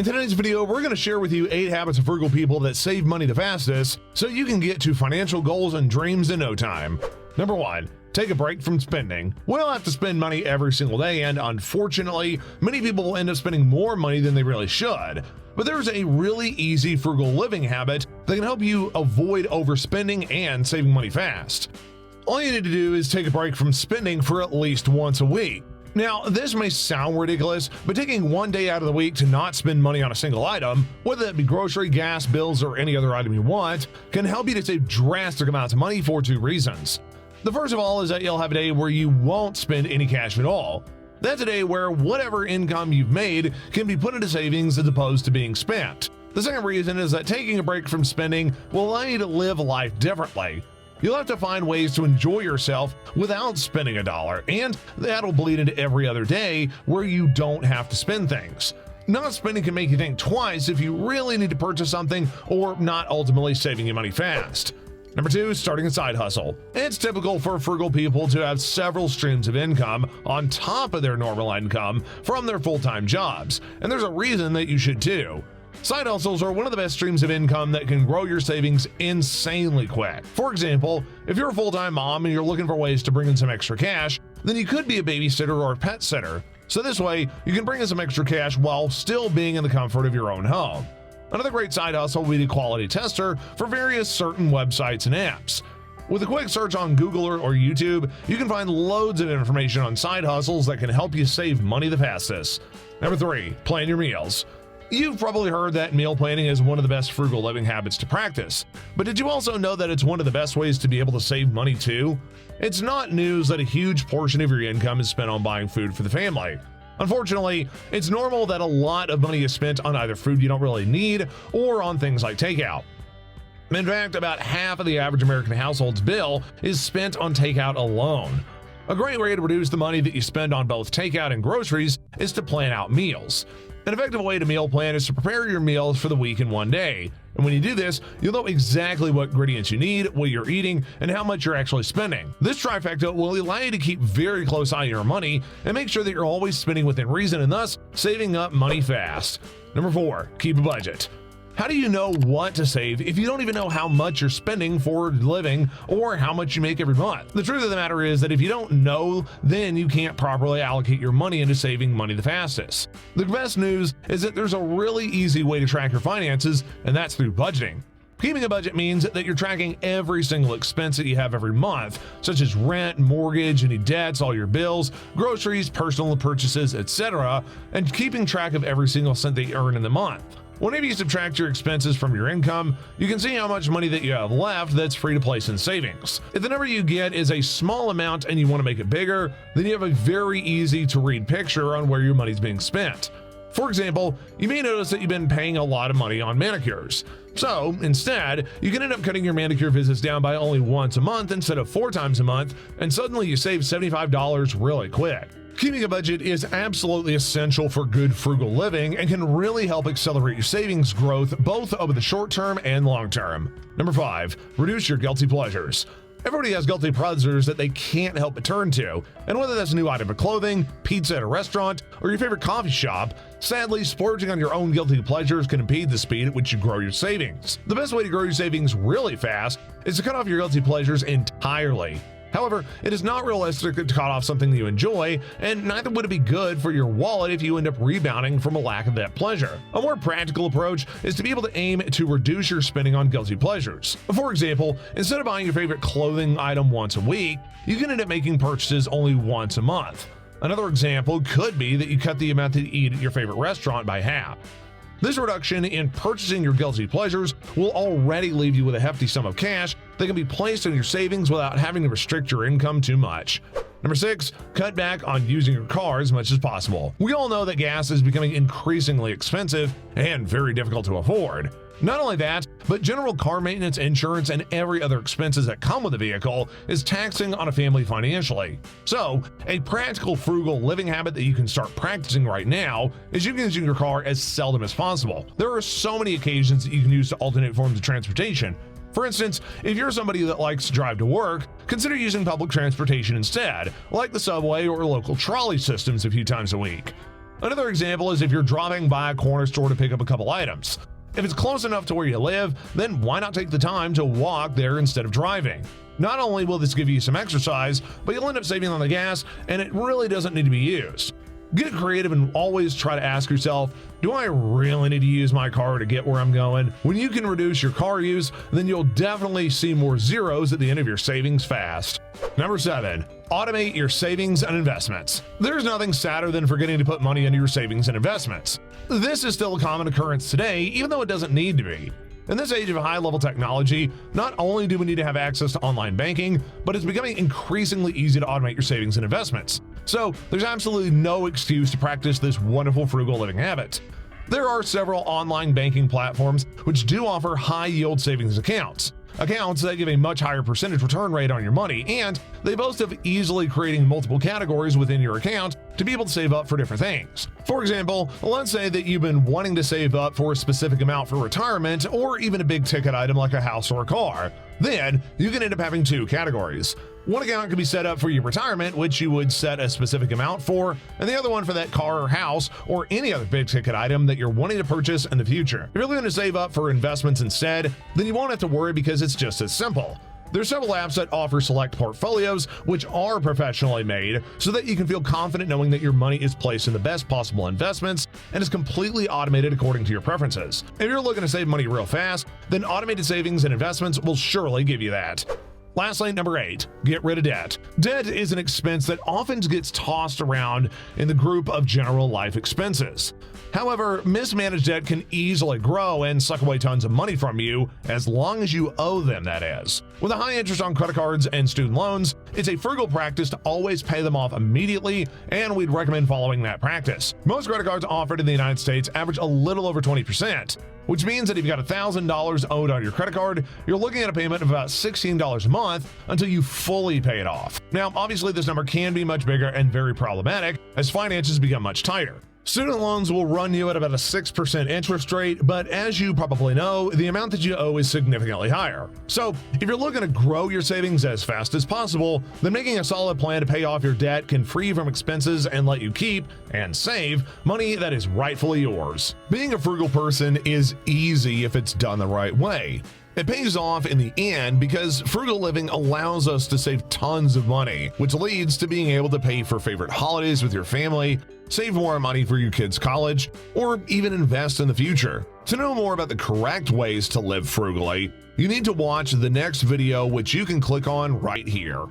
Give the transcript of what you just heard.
In today's video, we're going to share with you 8 habits of frugal people that save money the fastest so you can get to financial goals and dreams in no time. Number 1. Take a break from spending. We all have to spend money every single day, and unfortunately, many people will end up spending more money than they really should. But there's a really easy frugal living habit that can help you avoid overspending and saving money fast. All you need to do is take a break from spending for at least once a week. Now, this may sound ridiculous, but taking one day out of the week to not spend money on a single item, whether that be grocery, gas, bills, or any other item you want, can help you to save drastic amounts of money for 2 reasons. The first of all is that you'll have a day where you won't spend any cash at all. That's a day where whatever income you've made can be put into savings as opposed to being spent. The second reason is that taking a break from spending will allow you to live life differently. You'll have to find ways to enjoy yourself without spending a dollar, and that'll bleed into every other day where you don't have to spend things. Not spending can make you think twice if you really need to purchase something or not ultimately saving you money fast. Number 2, starting a side hustle. It's typical for frugal people to have several streams of income on top of their normal income from their full-time jobs, and there's a reason that you should too. Side hustles are one of the best streams of income that can grow your savings insanely quick. For example, if you're a full-time mom and you're looking for ways to bring in some extra cash, then you could be a babysitter or a pet sitter. So this way, you can bring in some extra cash while still being in the comfort of your own home. Another great side hustle will be the quality tester for various certain websites and apps. With a quick search on Google or YouTube, you can find loads of information on side hustles that can help you save money the fastest. Number 3, plan your meals. You've probably heard that meal planning is one of the best frugal living habits to practice, but did you also know that it's one of the best ways to be able to save money too? It's not news that a huge portion of your income is spent on buying food for the family. Unfortunately, it's normal that a lot of money is spent on either food you don't really need or on things like takeout. In fact, about half of the average American household's bill is spent on takeout alone. A great way to reduce the money that you spend on both takeout and groceries is to plan out meals. An effective way to meal plan is to prepare your meals for the week in one day. And when you do this, you'll know exactly what ingredients you need, what you're eating, and how much you're actually spending. This trifecta will allow you to keep very close eye on your money and make sure that you're always spending within reason and thus saving up money fast. Number 4, keep a budget. How do you know what to save if you don't even know how much you're spending for a living or how much you make every month? The truth of the matter is that if you don't know, then you can't properly allocate your money into saving money the fastest. The best news is that there's a really easy way to track your finances, and that's through budgeting. Keeping a budget means that you're tracking every single expense that you have every month, such as rent, mortgage, any debts, all your bills, groceries, personal purchases, etc., and keeping track of every single cent that you earn in the month. Whenever you subtract your expenses from your income, you can see how much money that you have left that's free to place in savings. If the number you get is a small amount and you want to make it bigger, then you have a very easy to read picture on where your money's being spent. For example, you may notice that you've been paying a lot of money on manicures. So instead, you can end up cutting your manicure visits down by only once a month instead of 4 times a month, and suddenly you save $75 really quick. Keeping a budget is absolutely essential for good frugal living and can really help accelerate your savings growth both over the short term and long term. Number 5, reduce your guilty pleasures. Everybody has guilty pleasures that they can't help but turn to, and whether that's a new item of clothing, pizza at a restaurant, or your favorite coffee shop, sadly, splurging on your own guilty pleasures can impede the speed at which you grow your savings. The best way to grow your savings really fast is to cut off your guilty pleasures entirely. However, it is not realistic to cut off something that you enjoy, and neither would it be good for your wallet if you end up rebounding from a lack of that pleasure. A more practical approach is to be able to aim to reduce your spending on guilty pleasures. For example, instead of buying your favorite clothing item once a week, you can end up making purchases only once a month. Another example could be that you cut the amount that you eat at your favorite restaurant by half. This reduction in purchasing your guilty pleasures will already leave you with a hefty sum of cash that can be placed in your savings without having to restrict your income too much. Number 6, cut back on using your car as much as possible. We all know that gas is becoming increasingly expensive and very difficult to afford. Not only that, but general car maintenance, insurance, and every other expenses that come with a vehicle is taxing on a family financially. So, a practical frugal living habit that you can start practicing right now is using your car as seldom as possible. There are so many occasions that you can use to alternate forms of transportation. For instance, if you're somebody that likes to drive to work, consider using public transportation instead, like the subway or local trolley systems a few times a week. Another example is if you're driving by a corner store to pick up a couple items. If it's close enough to where you live, then why not take the time to walk there instead of driving? Not only will this give you some exercise, but you'll end up saving on the gas, and it really doesn't need to be used. Get creative and always try to ask yourself, do I really need to use my car to get where I'm going? When you can reduce your car use, then you'll definitely see more zeros at the end of your savings fast. Number 7, automate your savings and investments. There's nothing sadder than forgetting to put money into your savings and investments. This is still a common occurrence today, even though it doesn't need to be. In this age of high-level technology, not only do we need to have access to online banking, but it's becoming increasingly easy to automate your savings and investments. So there's absolutely no excuse to practice this wonderful frugal living habit. There are several online banking platforms which do offer high-yield savings accounts that give a much higher percentage return rate on your money, and they boast of easily creating multiple categories within your account to be able to save up for different things. For example, let's say that you've been wanting to save up for a specific amount for retirement or even a big ticket item like a house or a car. Then you can end up having 2 categories. One account can be set up for your retirement, which you would set a specific amount for, and the other one for that car or house or any other big ticket item that you're wanting to purchase in the future. If you're looking to save up for investments instead, then you won't have to worry because it's just as simple. There's several apps that offer select portfolios, which are professionally made, so that you can feel confident knowing that your money is placed in the best possible investments and is completely automated according to your preferences. If you're looking to save money real fast, then automated savings and investments will surely give you that. Lastly, number 8, get rid of debt. Debt is an expense that often gets tossed around in the group of general life expenses. However, mismanaged debt can easily grow and suck away tons of money from you, as long as you owe them, that is. With a high interest on credit cards and student loans, it's a frugal practice to always pay them off immediately, and we'd recommend following that practice. Most credit cards offered in the United States average a little over 20%. Which means that if you've got $1,000 owed on your credit card, you're looking at a payment of about $16 a month until you fully pay it off. Now, obviously, this number can be much bigger and very problematic as finances become much tighter. Student loans will run you at about a 6% interest rate, but as you probably know, the amount that you owe is significantly higher. So if you're looking to grow your savings as fast as possible, then making a solid plan to pay off your debt can free you from expenses and let you keep and save money that is rightfully yours. Being a frugal person is easy if it's done the right way. It pays off in the end because frugal living allows us to save tons of money, which leads to being able to pay for favorite holidays with your family, save more money for your kids' college, or even invest in the future. To know more about the correct ways to live frugally, you need to watch the next video, which you can click on right here.